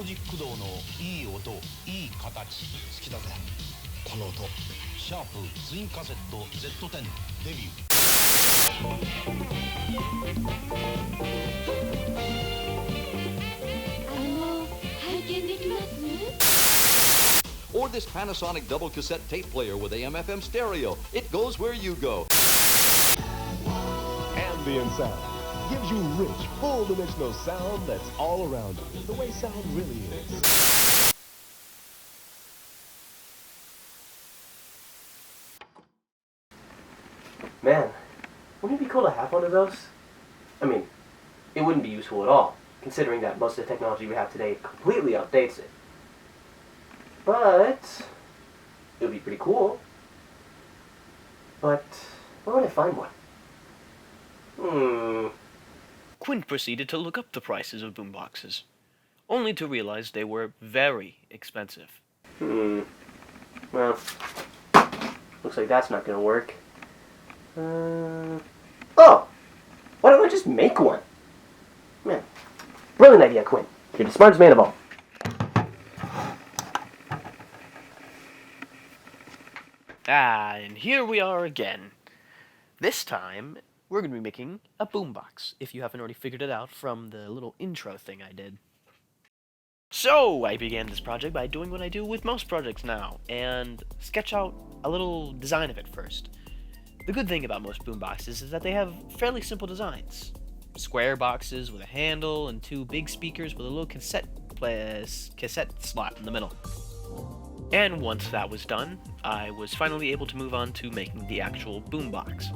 ロジック動のいい音、いい形。好きだぜこの音。シャープツインカセット Z10 デビュー。拝見できます？ Or this Panasonic double cassette tape player with AM/FM stereo. It goes where you go. Ambient sound gives you rich, full-dimensional sound that's all around you, the way sound really is. Man, wouldn't it be cool to have one of those? I mean, it wouldn't be useful at all, considering that most of the technology we have today completely outdates it. But it would be pretty cool. But where would I find one? Quint proceeded to look up the prices of boomboxes, only to realize they were very expensive. Well, looks like that's not gonna work. Oh! Why don't I just make one? Man, brilliant idea, Quint. You're the smartest man of all. And here we are again. This time, we're going to be making a boombox, if you haven't already figured it out from the little intro thing I did. So, I began this project by doing what I do with most projects now, and sketch out a little design of it first. The good thing about most boomboxes is that they have fairly simple designs. Square boxes with a handle and two big speakers with a little cassette slot in the middle. And once that was done, I was finally able to move on to making the actual boombox.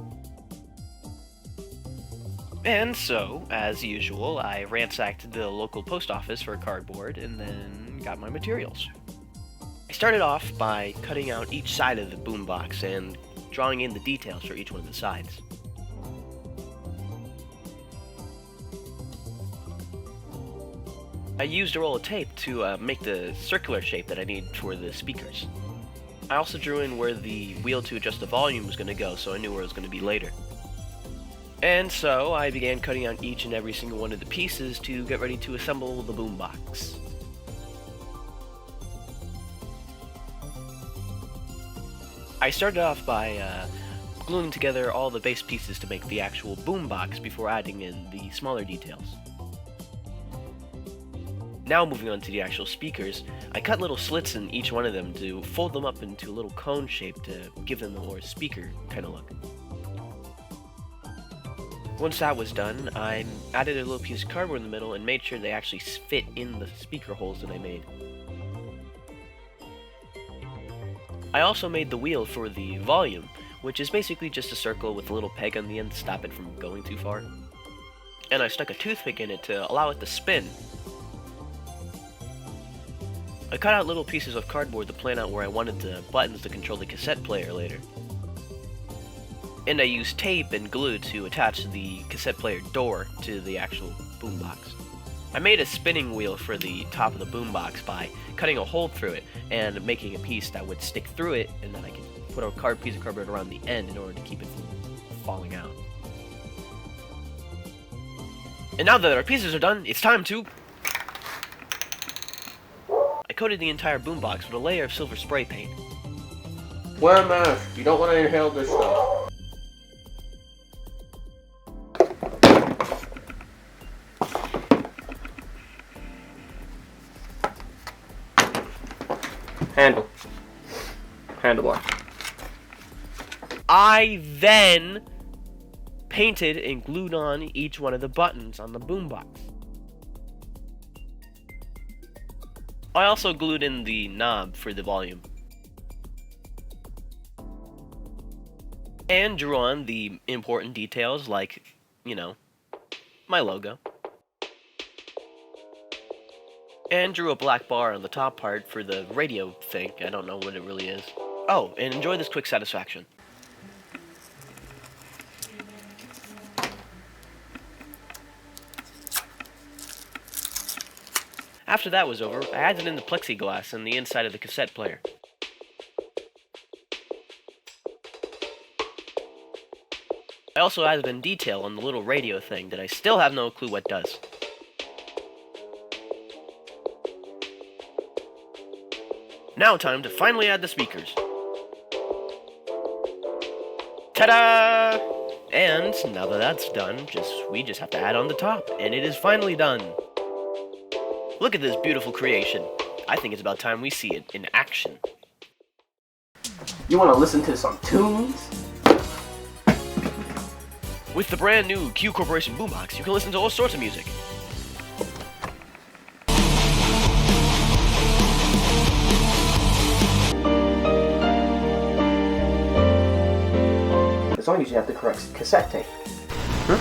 And so, as usual, I ransacked the local post office for cardboard and then got my materials. I started off by cutting out each side of the boombox and drawing in the details for each one of the sides. I used a roll of tape to make the circular shape that I need for the speakers. I also drew in where the wheel to adjust the volume was going to go, so I knew where it was going to be later. And so I began cutting out each and every single one of the pieces to get ready to assemble the boombox. I started off by gluing together all the base pieces to make the actual boombox before adding in the smaller details. Now moving on to the actual speakers, I cut little slits in each one of them to fold them up into a little cone shape to give them a more speaker kind of look. Once that was done, I added a little piece of cardboard in the middle and made sure they actually fit in the speaker holes that I made. I also made the wheel for the volume, which is basically just a circle with a little peg on the end to stop it from going too far. And I stuck a toothpick in it to allow it to spin. I cut out little pieces of cardboard to plan out where I wanted the buttons to control the cassette player later. And I used tape and glue to attach the cassette player door to the actual boombox. I made a spinning wheel for the top of the boombox by cutting a hole through it and making a piece that would stick through it, and then I could put a piece of cardboard around the end in order to keep it from falling out. And now that our pieces are done, it's time to... I coated the entire boombox with a layer of silver spray paint. Wear a mask. You don't want to inhale this stuff. Handlebar. I then painted and glued on each one of the buttons on the boombox. I also glued in the knob for the volume. And drew on the important details like, my logo. And drew a black bar on the top part for the radio thing. I don't know what it really is. Oh, and enjoy this quick satisfaction. After that was over, I added in the plexiglass on the inside of the cassette player. I also added in detail on the little radio thing that I still have no clue what does. Now time to finally add the speakers. Ta-da! And now that that's done, we just have to add on the top, and it is finally done. Look at this beautiful creation. I think it's about time we see it in action. You want to listen to some tunes? With the brand new Q Corporation Boombox, you can listen to all sorts of music. As long as you have the correct cassette tape. Huh?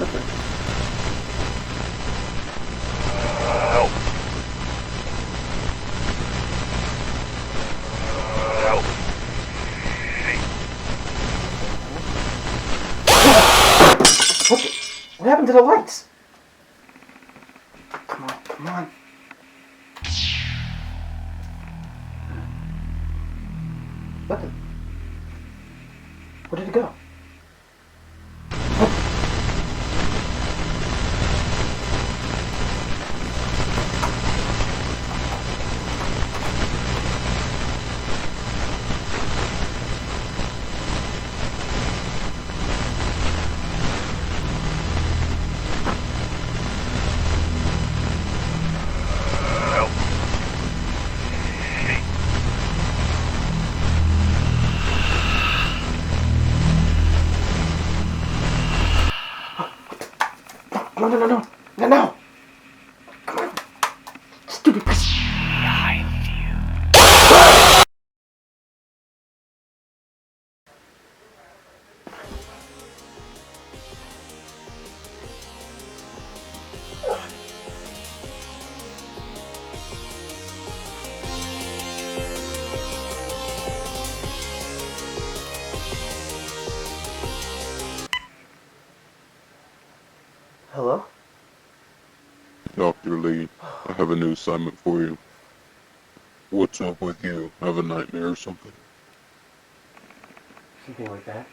Okay. What happened to the lights? Come on, come on. What the? Where did it go? No. Come on. Stupid piece. Hello? Dr. Lee, I have a new assignment for you. What's up with you? Have a nightmare or something? Something like that.